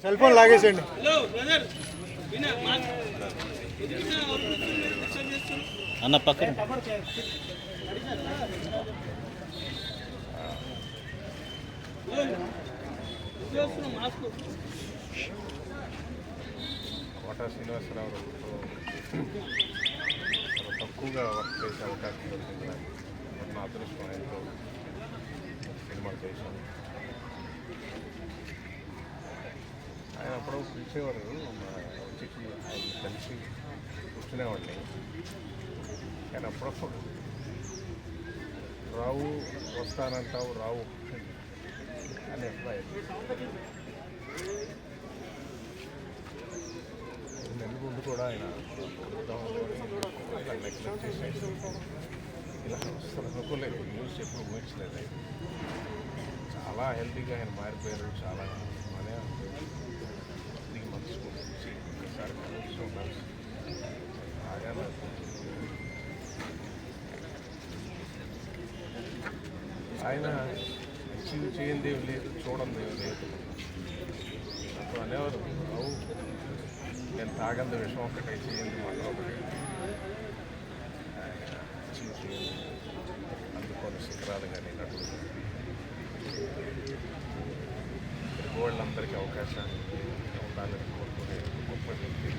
Cell phone లాగేసండి. అన్న పక్కన కోట శ్రీనివాసరావు తక్కువగా వర్క్ చేసే అవకాశం దొరికింది. నా అదృష్టం ఆయనతో సినిమాలు చేశాను. ఆయన అప్పుడు పిలిచేవారు, వచ్చి ఆయన కలిసి కూర్చునేవాడిని. కానీ అప్పుడప్పుడు రావు వస్తానంటావు రావు అని అభిప్రాయం. నెలకొండు కూడా ఆయన ఇలా నెగ్లెక్ట్ చేసేసి ఇలా వస్తారు అనుకోలేదు. న్యూస్ ఎప్పుడు ఊహించలేదు. ఆయన చాలా హెల్తీగా ఆయన మారిపోయారు. చాలా మన 3 months నుంచి ఒకసారి కలిసి ఉన్నారు. బాగా ఆయన అచీవ్ చేయండి లేదు, చూడండి లేదు. అప్పుడు అనేవారు, రావు నేను తాగంద విషయం ఒకటే చేయండి, మాట ఒకటి ఆయన అచీవ్ చేయండి, అందుకొని శిఖరాలు కానీ నటులు తెలుగు వాళ్ళందరికీ అవకాశాలు ఉండాలని కోరుకునే గొప్ప వ్యక్తి.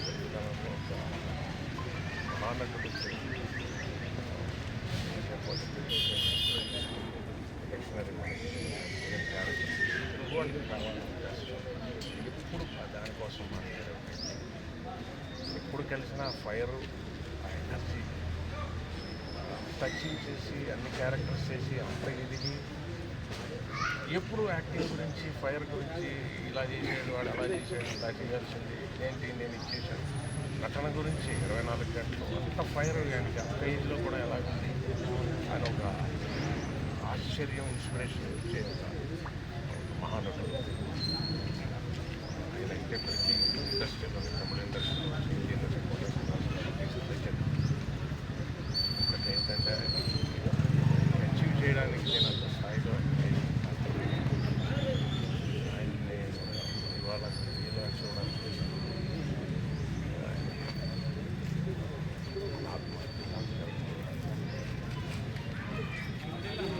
తెలుగుతనంలో ఒక మహానటుడు తెలుగు కావాలని ఎప్పుడు దానికోసం మాట్లాడారు. ఎప్పుడు కలిసినా ఫైర్, ఎనర్జీ టచింగ్ చేసి అన్ని క్యారెక్టర్స్ చేసి అంత ఎదిగి ఎప్పుడు యాక్టింగ్ గురించి, ఫైర్ గురించి, ఇలా చేసాడు వాడు అలా చేసాడు, ఇలా చేయాల్సింది ఏంటి నేను ఇచ్చేసాను, నటన గురించి 24 గంటలు అంత ఫైర్. ఆయనకి అంత ఏజ్లో కూడా ఎలాగుంది ఆయన ఒక ఆశ్చర్యం, ఇన్స్పిరేషన్ ఇచ్చే మహానటుడు. ఆయన ఇంకెప్పటికీ ఇండస్ట్రీలో